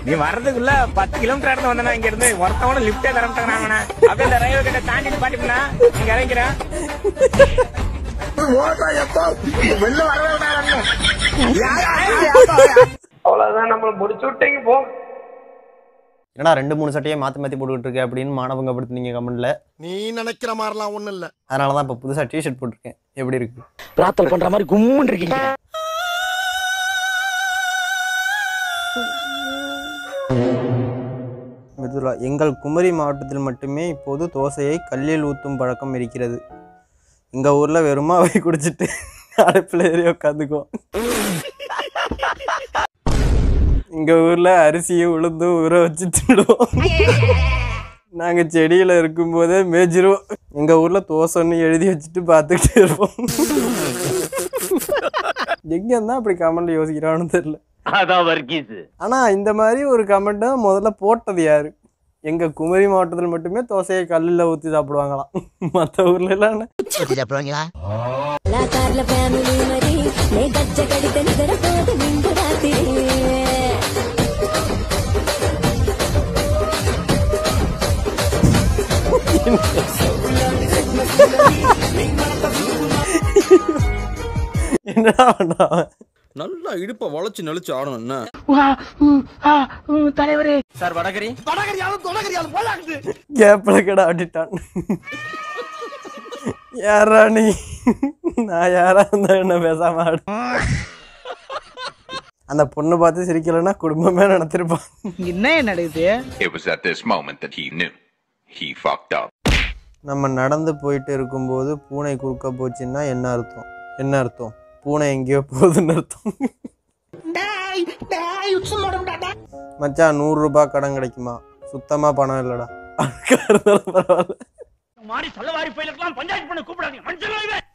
நீ வர்றதுக்குள்ள 10 கிலோமீட்டர் இடத்துல வந்தா இங்க இருந்து ஒருத்தவன லிப்டே தரமாட்டாங்க. அப்படியே இந்த ரயில்வே கிட்ட தாண்டிட்டு பாட்டினா இங்க இறங்கிறேன். அவ்வளவுதான் நம்மள முடிச்சு விட்டீங்க போ. என்னடா 2-3 சட்டையை மாத்தி போட்டுக்கிட்டு இருக்க அப்படின்னு மானபங்கப்படுத்துனீங்க கமெண்ட்ல. நீ நினைக்கிற மாதிரிலாம் ஒண்ணும் இல்ல. அதனாலதான் இப்ப புதுசா டிஷர்ட் போட்டிருக்கேன். எப்படி இருக்கு? பிரார்த்தனை பண்ற மாதிரி கும்முன்னு இருக்கீங்க. எங்கள் குமரி மாவட்டத்தில் மட்டுமே இப்போது தோசையை கல்லில் ஊத்தும் பழக்கம் இருக்கிறது. எங்க ஊர்ல வெறுமாவை குடிச்சிட்டு அடுப்புல ஏறி உட்காந்துக்குவோம். எங்க ஊர்ல அரிசியை உளுந்து ஊற வச்சுட்டுடுவோம். நாங்க செடியில இருக்கும் போதே மேய்ச்சிருவோம். எங்க ஊர்ல தோசைன்னு எழுதி வச்சுட்டு பார்த்துக்கிட்டே இருப்போம். எங்க இருந்தா அப்படி கமெண்ட்ல யோசிக்கிறான்னு தெரியல. ஆனா இந்த மாதிரி ஒரு கமெண்ட்டை முதல்ல போட்டது யாரு? எங்க குமரி மாவட்டத்தில் மட்டுமே தோசையை கல்லில் ஊற்றி சாப்பிடுவாங்களாம். மற்ற ஊர்ல எல்லாம் என்னடா பண்ணான்? நல்லா இடுப்ப வளைச்சு நெளிச்சு ஆடணும். என்ன தலைவரே சார் வடகரியாலும் போலாக்குது. கேப்ல கடை ஆட்டிட்டான். யாரா நீ? நான் யாரா இருந்தா என்ன பேசாம ஆடு. அந்த பொண்ணு பார்த்து சிரிக்கலன்னா குடும்பமே நடத்திருப்பான். என்ன நடக்குது? It was at this moment that he knew he fucked up. நம்ம நடந்து போயிட்டு இருக்கும்போது பூனை குறுக்க போச்சுன்னா என்ன அர்த்தம்? பூனை எங்கேயோ போகுதுன்னு அர்த்தம். மச்சான் 100 ரூபாய் கடன் கிடைக்குமா? சுத்தமா பணம் இல்லடா.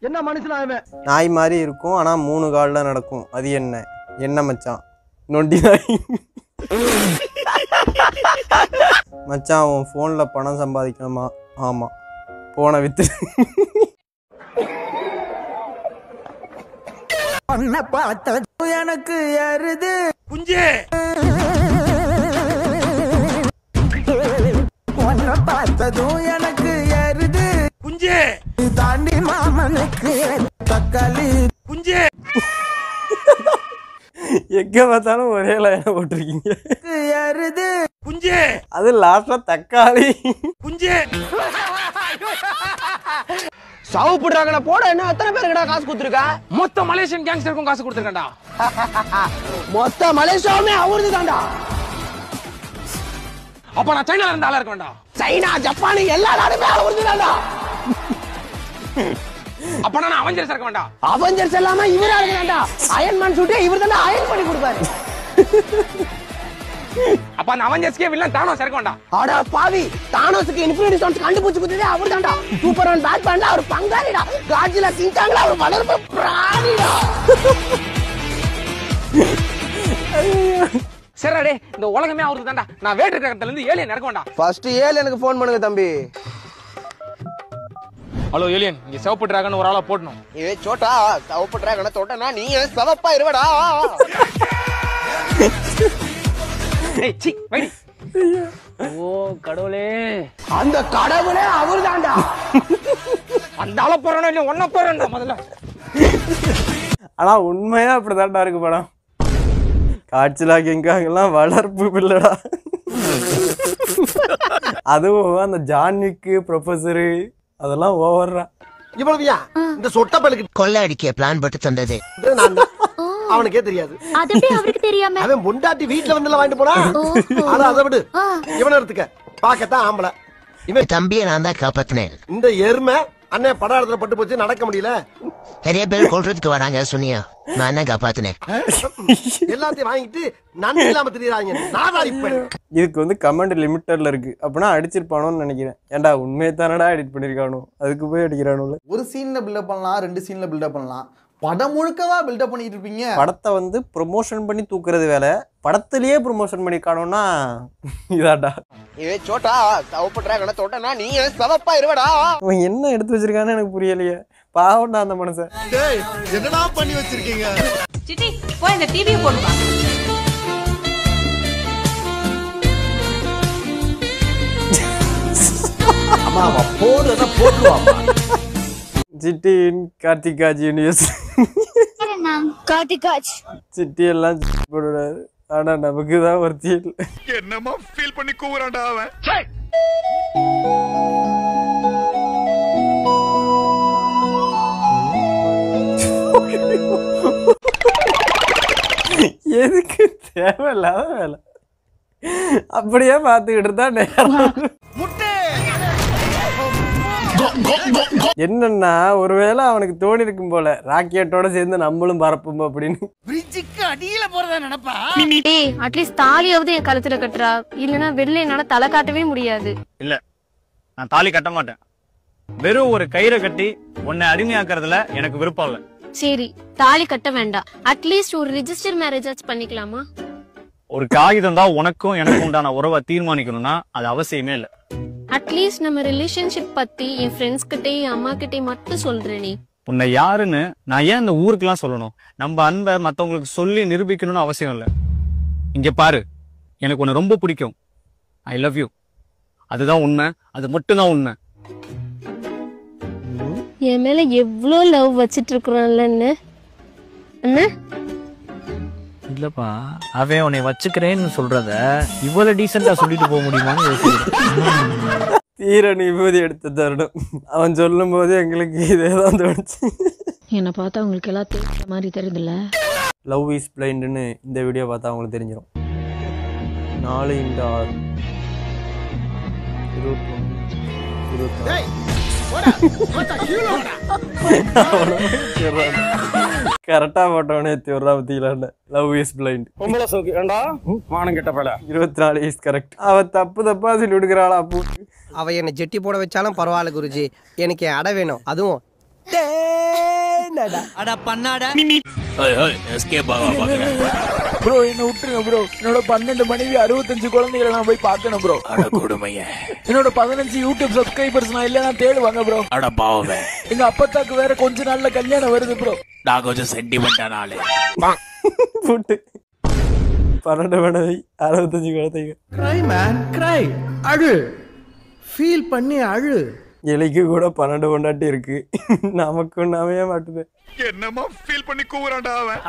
என்ன மனுஷன்? நாய் மாதிரி இருக்கும் ஆனா 3 கால்ல நடக்கும். அது என்ன மச்சான்? நொண்டி நாய். மச்சான் உன் போன்ல பணம் சம்பாதிக்கணுமா? ஆமா, போன வித்து. எனக்கு யாருது குஞ்சே பார்த்ததும் எனக்கு யாருது குஞ்சே தாண்டி மாமனுக்கு தக்காளி குஞ்சே. எங்க பார்த்தாலும் ஒரே லைனை போட்டிருக்கீங்க. யாருது குஞ்சே? அது லாஸ்ட்ல தக்காளி குஞ்சே. சாவுப்படுறாங்கடா போட. என்ன எத்தனை பேருக்குடா காசு கொடுத்துருக்கா? மொத்த மலேசியன் கேங்ஸ்டருக்கும் காசு கொடுத்துருக்கேன்டா. மொத்த மலேசியாவுமே அவருது தான்டா. அப்ப நான் சைனால இருந்து ஆளா இருக்க வேண்டாம். சைனா ஜப்பான் எல்லா நாடுமே அவருது தான்டா. அப்ப நான் அவெஞ்சர்ஸ் இருக்க வேண்டாம். அவெஞ்சர்ஸ் எல்லாமே இவரா இருக்க வேண்டாம். அயன்மேன் சூட்டே இவர் தான்டா அயன் பண்ணி கொடுப்பாரு. அப்ப அந்த அவெஞ்சர்ஸ்க்கே வில்லன் தானோஸ் இருக்க வேண்டாம். அட பாவி, தானோஸ்க்கு இன்ஃபினிட்டி ஸ்டோன்ஸ் கண்டுபிடிச்சு கொடுத்ததே அவர் தான்டா. சூப்பர்மேன் பேட்மேன்ல அவர் பங்காளிடா. காட்ஜிலா கிங்காங்ல அவர் வளர்ப்பு பிராணிடா. சரிடா, இந்த உலகமே அவருக்கு தான்டா. நான் வேட்டை கிரகத்துல இருந்து ஏலியன் இறக்க வேண்டாம். ஃபர்ஸ்ட் ஏலியனுக்கு ஃபோன் பண்ணுங்க தம்பி. ஹலோ ஏலியன், இங்க சிவப்பு டிராகன் ஒரு ஆளா போடணும். ஏ சோட்டா, சிவப்பு டிராகனை தொட்டனா நீ சிவப்பா இருவடா. ஏய் சி வைடி. ஓ கடவுளே, அந்த கடவுளே அவர்தான்டா. அந்த ஆள போறனே இல்ல ஒண்ணா போறேன்டா முதல்ல. ஆனா உண்மையா அப்படிதான்டா இருக்கு படம். காட்சிலா கிங்காங்கெல்லாம் வளர்ப்பு பிள்ளடா. அதுவும் அந்த ஜான்விக்கு ப்ரொஃபஸரு அதெல்லாம் ஓவர்ரா. இவ்வளவுயா இந்த சொட்ட பலுக்கு கொள்ளை அடிக்க பிளான் போட்டு தந்தது அவனுக்கே தெரியாது. அது எப்படி அவருக்கு தெரியாம? அவன் பொண்டாட்டி வீட்டுல வந்து வாங்கிட்டு போனா. ஆனா அதை விடு, இவனை எடுத்துக்க. பாக்கத்தான் ஆம்பளை. இவன் தம்பியை நான் தான் காப்பாத்தினேன். இந்த எருமை அண்ணன் படாரத்துல பட்டு போச்சு, நடக்க முடியல. நிறைய பேர் கொள்றதுக்கு வராங்க சொன்னியா, நான் என்ன காப்பாத்தினேன். எல்லாத்தையும் வாங்கிட்டு நன்றி இல்லாம தெரியுறாங்க. இதுக்கு வந்து கமெண்ட் லிமிட்டர்ல இருக்கு அப்படின்னா அடிச்சிருப்பானோன்னு நினைக்கிறேன். ஏன்டா உண்மையை தானடா எடிட் பண்ணிருக்கானோ, அதுக்கு போய் அடிக்கிறானு. ஒரு சீன்ல பில்டப் பண்ணலாம், 2 சீன்ல பில்டப் பண்ணலாம். படம் முழுக்கவா பில்டப் பண்ணிட்டு இருப்பீங்க? படத்தை வந்து ப்ரொமோஷன் பண்ணி தூக்குறது வேலை, படத்திலேயே ப்ரொமோஷன் பண்ணி காணோம்னா இதாடா. ஏ சோட்டா, சிவப்பு டிராகனை தொட்டனா நீ சிவப்பா இருவடா. அவன் என்ன எடுத்து வச்சிருக்கான்னு எனக்கு புரியலையே. பாவம்டா அந்த மனுஷன். என்னடா பண்ணி வச்சிருக்கீங்க? சிட்டி போய் இந்த டிவியை போடுவா. அம்மா அவ போடுறத போட்டுருவாமா. City in Karthikaj universe. Karthikaj city எல்லாம் போடுறாரு. ஆனா நமக்கு தான் ஒருத்தி இல்லை. என்னமா ஃபீல் பண்ணி கூவுறான்டா அவன். எதுக்கு தேவையில்லாத வேலை அப்படியே பார்த்துக்கிட்டு தான் நேரம். என்னன்னா ஒருவேளை அவனுக்கு தோணி இருக்கும் போல ராக்கெட்டோட சேர்ந்து நம்மளும் பறப்போம் அப்படின்னு. அடியில போறதா நினைப்பா. டேய் அட்லீஸ்ட் தாலியாவது என் கழுத்துல கட்டுறா, இல்லனா வெளில என்னால தலை காட்டவே முடியாது. இல்ல நான் தாலி கட்ட மாட்டேன். வெறும் ஒரு கயிறை கட்டி உன்னை அடிமையாக்குறதுல எனக்கு விருப்பம் இல்ல. சரி தாலி கட்ட வேண்டாம், அட்லீஸ்ட் ஒரு ரெஜிஸ்டர் மேரேஜ் ஆச்சு பண்ணிக்கலாமா? ஒரு காகிதம் தான் உனக்கும் எனக்கும் உண்டான உறவை தீர்மானிக்கணும்னா அது அவசியமே இல்ல. அட்லீஸ்ட் நம்ம ரிலேஷன்ஷிப் பத்தி என் ஃப்ரெண்ட்ஸ் கிட்டே என் அம்மா கிட்டே மட்டும் சொல்றேன். நீ உன்னை யாருன்னு நான் ஏன் இந்த ஊருக்குலாம் சொல்லணும்? நம்ம அன்பை மத்தவங்களுக்கு சொல்லி நிரூபிக்கணும்னு அவசியம் இல்ல. இங்க பாரு, எனக்கு உன்னை ரொம்ப பிடிக்கும். I love you. அதுதான் உண்மை, அது மட்டும்தான் உண்மை. என் மேல எவ்வளோ லவ் வச்சிட்டு இருக்கிறான்லன்னு அண்ணா. இல்லப்பா, அவன் உன்னை வச்சுக்கிறேன்னு சொல்றத இவ்வளவு டீசெண்டா சொல்லிட்டு போக முடியுமான்னு யோசிக்கிறேன். தீர நிபூதி எடுத்து தரணும். அவன் சொல்லும் போது எங்களுக்கு இதேதான் தோணுச்சு. என்னை பார்த்தா உங்களுக்கு எல்லாம் தெரிஞ்ச மாதிரி தெரியுதுல்ல. லவ் இஸ் பிளைண்டுன்னு இந்த வீடியோ பார்த்தா அவங்களுக்கு தெரிஞ்சிடும். 4x6 கரெக்டா போட்டவனே பத்தியில love is blind. 24 is correct. அவ தப்பு தப்பா சொல்லி விடுக்கிறாளா? அவ என்ன ஜெட்டி போட வச்சாலும் பரவாயில்ல குருஜி, எனக்கு அடை வேணும். அதுவும் ப்ரோ என்ன விட்டுருங்க ப்ரோ. என்னோட 12 மனைவி 65 குழந்தைகளை நான் போய் பார்க்கணும் ப்ரோ. அட கொடுமைய. என்னோட 15 யூடியூப் சப்ஸ்கிரைபர்ஸ் நான் இல்ல தேடுவாங்க ப்ரோ. அட பாவமே. எங்க அப்பத்தாக்கு வேற கொஞ்ச நாள்ல கல்யாணம் வருது ப்ரோ. நான் கொஞ்சம் சென்டிமெண்டா நாளே போட்டு 12 மனைவி 65 குழந்தைங்க. கிரை மேன் கிரை. அழு. ஃபீல் பண்ணி அழு. எலிக்கு கூட 12 கொண்டாட்டி இருக்கு. நமக்கு நாமையே மாட்டுது. என்னமா ஃபீல் பண்ணி கூவுறான்டா அவன்.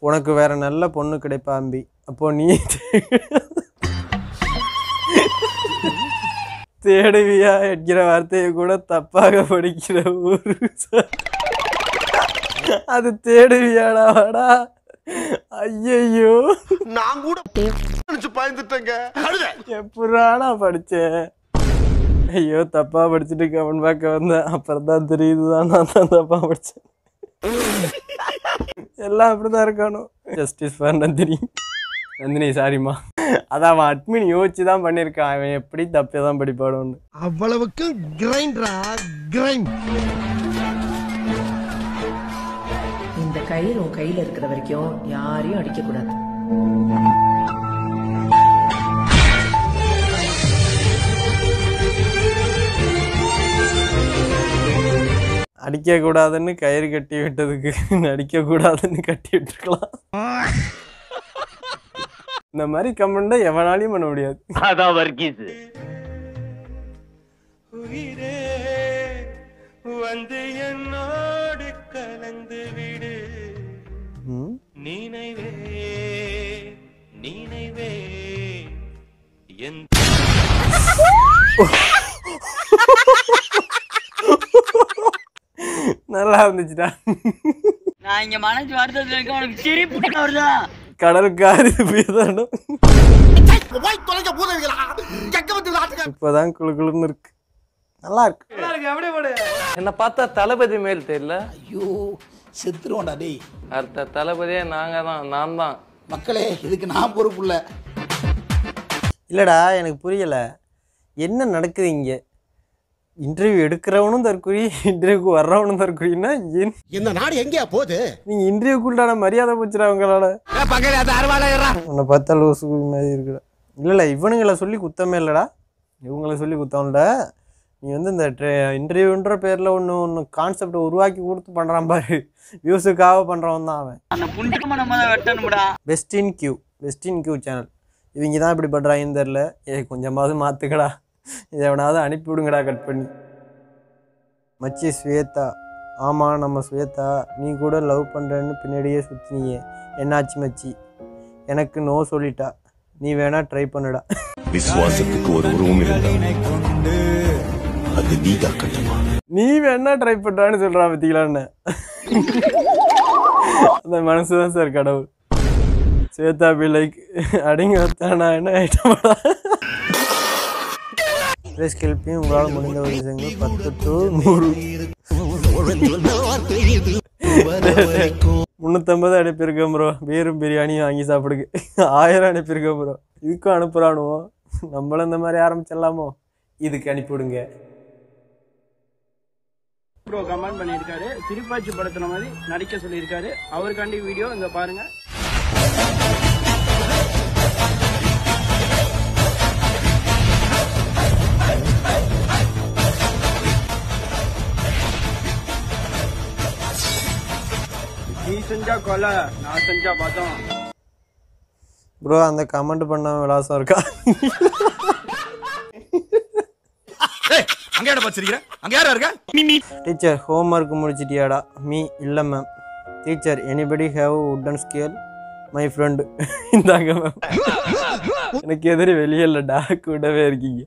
உனக்கு வேற நல்ல பொண்ணு கிடைப்பா அம்பி. அப்போ நீ தேடுவியா என்கிற வார்த்தையை கூட தப்பாக படிக்கிற ஊரு. அது தேடுவியாடாடா. ஐயோ நான் கூட பயந்துட்டேங்க. எப்படானா படிச்சேன். ஐயோ தப்பா படிச்சுட்டு கமெண்ட் பார்க்க வந்தேன். அப்புறம் தான் தெரியுதுதான் நான் தான் தப்பா படிச்சேன். எல்லாம் அப்படிதான் இருக்கணும். Justice for Nandini. நந்தினி சாரிம்மா. அதான் அவன் அட்மின் யோசிச்சு தான் பண்ணியிருக்கான். அவன் எப்படி தப்பே தான் படிப்பாடுன்னு. அவ்வளவுக்கு கிரைண்டரா கிரைண்ட். இந்த கயிறு உன் கையில இருக்கிற வரைக்கும் யாரையும் அடிக்க கூடாது. அடிக்க கூடாதுன்னு கயிறு கட்டி விட்டதுக்கு அடிக்க கூடாதுன்னு கட்டி விட்டுருக்கலாம். இந்த மாதிரி கமெண்ட எவனாலையும் பண்ண முடியாது. அதான் வர்க்கீஸ். உயிரே வந்து என்னோடு கலந்து விடு. நினைவே நினைவே நல்லா இருந்துச்சுடா. நான் இங்க மனசு வருத்தத்துல இருக்க. உனக்கு சிரிப்பு வருதா? கடற்காரி பேசணும். இப்பதான் குழுக்குழுன்னு இருக்கு. நல்லா இருக்கு. என்ன பார்த்தா தளபதி மேல் தெரியல. ஐயோ செத்துருவோம்டா டேய். அடுத்த தளபதியே நாங்க தான், நான் தான். மக்களே இதுக்கு நான் பொறுப்பு இல்ல. இல்லடா எனக்கு புரியல என்ன நடக்குது இங்க. இன்டர்வியூ எடுக்கிறவனும் தற்கொலை, இன்டர்வியூக்கு வர்றவனும் தற்கொலைன்னா இந்த நாடு எங்கேயா போகுது? நீங்க இன்டர்வியூக்குள்ளான மரியாதை போச்சுடா அவங்களால. உன்னை பார்த்தா லூசு மாதிரி இருக்குடா. இல்ல இவனுங்களை சொல்லி குத்தமே இல்லடா. இவங்களை சொல்லி குத்தவன்ல நீ வந்து இந்த இன்டர்வியூன்ற பேரில் ஒன்று கான்செப்டை உருவாக்கி கொடுத்து பண்ணுறான் பாரு, வியூஸுக்காக பண்ணுறவன் தான் அவன். பெஸ்ட் இன் கியூ சேனல் இவங்க தான் இப்படி பண்ணுறாங்கன்னு தெரில. கொஞ்சமாவது மாற்றுக்கடா, இதை எவனாவது அனுப்பிவிடுங்கடா கட் பண்ணி. மச்சி ஸ்வேதா, ஆமாம் நம்ம ஸ்வேதா, நீ கூட லவ் பண்ணுறேன்னு பின்னாடியே சுற்றினியே, என்னாச்சு மச்சி? எனக்கு நோ சொல்லிட்டா, நீ வேணா ட்ரை பண்ணுடா. விசுவாசத்துக்கு ஒரு உருவம் இருந்தா அது நீதா கட்டமா. நீ வேணா ட்ரை பண்றான்னு சொல்றான் பத்திக்கலான்னு. அந்த மனசுதான் சார் கடவுள். ஸ்வேதா பி லைக் அடிங்க வச்சானா என்ன ஐட்டமாடா. ப்ளீஸ் ஹெல்ப் மீ, உங்களால் முடிந்த ஒரு விஷயங்கள் 10 to 100 350 அனுப்பியிருக்கேன் ப்ரோ. பீரும் பிரியாணியும் வாங்கி சாப்பிடுங்க. 1000 அனுப்பியிருக்கேன் ப்ரோ. இதுக்கும் அனுப்புறானுவோ, நம்மளும் இந்த மாதிரி ஆரம்பிச்சிடலாமோ? இதுக்கு அனுப்பிவிடுங்க ப்ரோ. கமெண்ட் பண்ணியிருக்காரு, திருப்பாச்சி படத்துல மாதிரி நடிக்க சொல்லியிருக்காரு. அவருக்காண்டி வீடியோ இங்க பாருங்க. நீ செஞ்சா கொலை, நான் செஞ்சா பார்த்தோம் ப்ரோ. அந்த கமெண்ட் பண்ண விலாசம் இருக்கா? டீச்சர் ஹோம்ஒர்க் முடிச்சிட்டியாடா? மீ இல்லை ma'am. Teacher anybody have wooden scale? My friend. இந்தாங்க மேம். எனக்கு எதிரி வெளியே இல்லைடா, கூடவே இருக்கீங்க.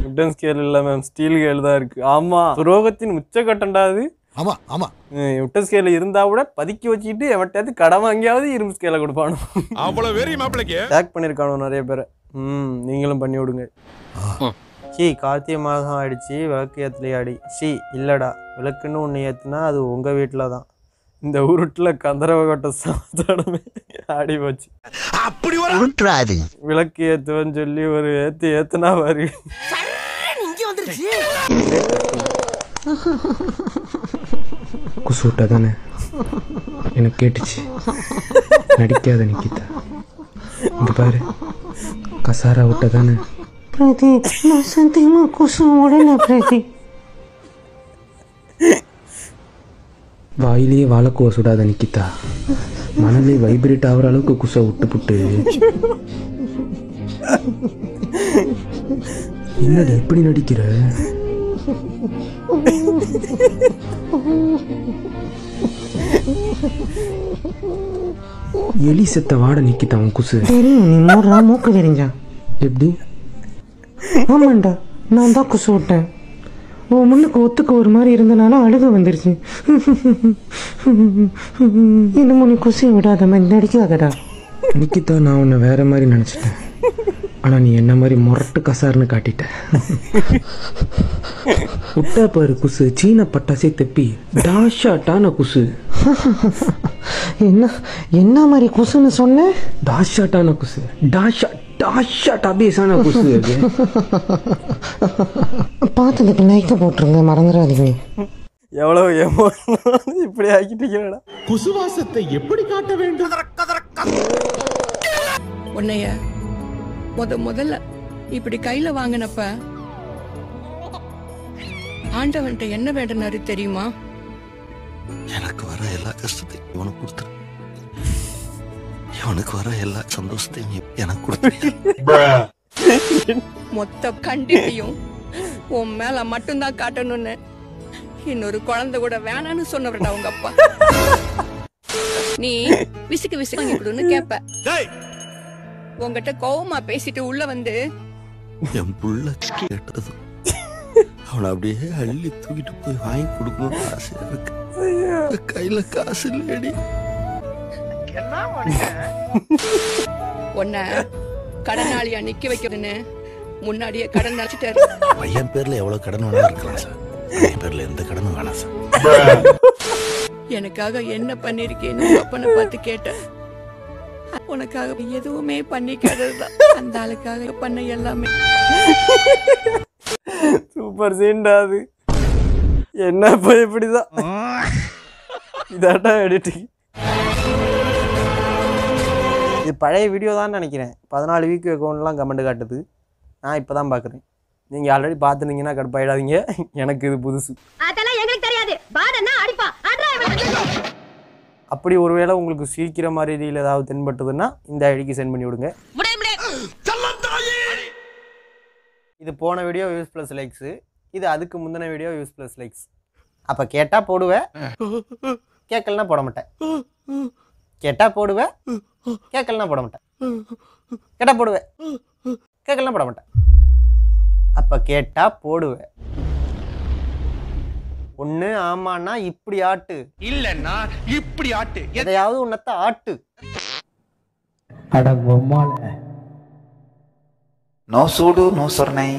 வுட்டன் ஸ்கேல் இல்லை மேம், ஸ்டீல் ஸ்கேல் தான் இருக்கு. ஆமாம், துரோகத்தின் உச்சக்கட்டண்டா அது. ஆமாம் ஆமாம், வுட்டன் ஸ்கேல் இருந்தா கூட பதுக்கி வச்சுக்கிட்டு எவட்டாவது கடை வாங்கியாவது இரும்பு ஸ்கேலை கொடுப்பானோ. அவ்வளவு வெறி மாப்பிளைக்கு டேக் பண்ணியிருக்கானோ நிறைய பேரை. நீங்களும் பண்ணி விடுங்க. ஷி கார்த்திகை மாதம் ஆயிடுச்சு, விளக்கு ஏற்றலையாடி? ஷி இல்லைடா, விளக்குன்னு ஒன்று ஏற்றுனா அது உங்கள் வீட்டில் தான். இந்த உருட்டில் கந்தரவ கொட்ட சாதாரணமே ஆடி போச்சு. அப்படி ஒரு விளக்கு ஏற்றுவேன்னு சொல்லி ஒரு ஏற்றுனா வரு. குசு விட்டா தானே எனக்கு கேட்டுச்சு. நடிக்காத நிக்கிதா, இந்த பாரு கசாரா விட்டா தானே. பிரதீப், நான் சத்தியமா குசு உடனே பிரதீப். வாயிலேயே வாழைக்குவ சுடாத நிக்கிதா, மனதிலே வைப்ரேட் ஆகிற அளவுக்கு குசை விட்டு புட்டு. என்னடி இப்படி நடிக்கிற? எலி செத்த வாட நிக்கிதா உன் குசு. மூக்கு விரிஞ்சா எப்படி? ஆமாண்டா, நான் தான் குசு விட்டேன். உன் முன்னுக்கு ஒத்துக்க ஒரு மாதிரி இருந்தனால அழுக வந்துருச்சு. இன்னமும் நீ குசியை விடாத மாதிரி நடிக்காதடா. நிக்கிதா, நான் உன்னை வேற மாதிரி நினைச்சிட்டேன். ஆனா நீ என்ன மாதிரி முரட்டு கசார்னு காட்டிட்ட. விட்டா பாரு குசு, சீன பட்டாசே தெப்பி டாஷாட்டான குசு. என்ன மாதிரி குசுன்னு சொன்ன? டாஷாட்டான குசு. டாஷாட் அபேசான குசு. அது பார்த்ததுக்கு லைக்க போட்டுருங்க, மறந்துடாதீங்க. எவ்வளவு எமோஷனல் இப்படி ஆக்கிட்டீங்கடா. குசுவாசத்தை எப்படி காட்ட வேண்டும்? உன்னைய முதல்ல இப்படி கையில வாங்கினப்ப ஆண்டவன்ட்ட என்ன வேண்டினாரு தெரியுமா? எனக்கு வர எல்லா கஷ்டத்தையும் இவனுக்கு கொடுத்துரு, இவனுக்கு வர எல்லா சந்தோஷத்தையும் எனக்கு கொடுத்துரு. மொத்த கண்டிப்பையும் உன் மேல மட்டும்தான் காட்டணும்னு இன்னொரு குழந்தை கூட வேணான்னு சொன்னவர்டா உங்க அப்பா. நீ விசுக்கு விசுக்கு வாங்கி கொடுன்னு கேப்ப. உங்ககிட்ட கோவமா பேசிட்டு உள்ள வந்து என் புள்ள கேட்டது அவனை அப்படியே அள்ளி தூக்கிட்டு போய் வாங்கி கொடுக்கணும்னு ஆசையா இருக்கு. கையில காசு இல்லடி. உன்னை கடனாளியா நிக்க வைக்கிறதுன்னு முன்னாடியே கடன் அடைச்சிட்டாரு. பையன் பேர்ல எவ்வளவு கடன் வேணா இருக்கலாம் சார், என் பேர்ல எந்த கடனும் வேணாம் சார். எனக்காக என்ன பண்ணிருக்கேன்னு அப்பனை பார்த்து கேட்டேன். உனக்காக எதுவுமே பண்ணிக்காததுதான் அந்த ஆளுக்காக பண்ண எல்லாமே. சூப்பர் சீன்டா அது. என்ன போய் இப்படிதான் இதாட்டா எடிட்டிங். இது பழைய வீடியோ தான் நினைக்கிறேன். 14 வீக் அக்கௌண்ட்லாம் கமெண்ட் காட்டுது. நான் இப்போ தான் பார்க்குறேன். நீங்கள் ஆல்ரெடி பார்த்துருந்தீங்கன்னா கடுப்பாயிடாதீங்க, எனக்கு இது புதுசு. அதெல்லாம் எங்களுக்கு தெரியாது. பாடன்னா அடிப்பா. அப்படி ஒருவேளை உங்களுக்கு சிரிக்கிற மாதிரி ரீல் ஏதாவது தென்பட்டதுன்னா இந்த ஐடிக்கு சென்ட் பண்ணி விடுங்க. இது போன வீடியோ வியூஸ் ப்ளஸ் லைக்ஸு, இது அதுக்கு முந்தின வீடியோ வியூஸ் ப்ளஸ் லைக்ஸ். அப்போ கேட்டால் போடுவேன், கேட்கலன்னா போட மாட்டேன். கேட்டால் போடுவேன், கேட்கலன்னா போட மாட்டேன். கேட்டால் போடுவேன், கேட்கலன்னா போட மாட்டேன். அப்போ கேட்டால் போடுவேன். ஒண்ணு ஆமாண்ணா இப்படி ஆட்டு, இல்லன்னா இப்படி ஆட்டு, எதையாவது உன்னத்த ஆட்டு. அட பொம்மால நோ சூடு நோ சொர்ணை.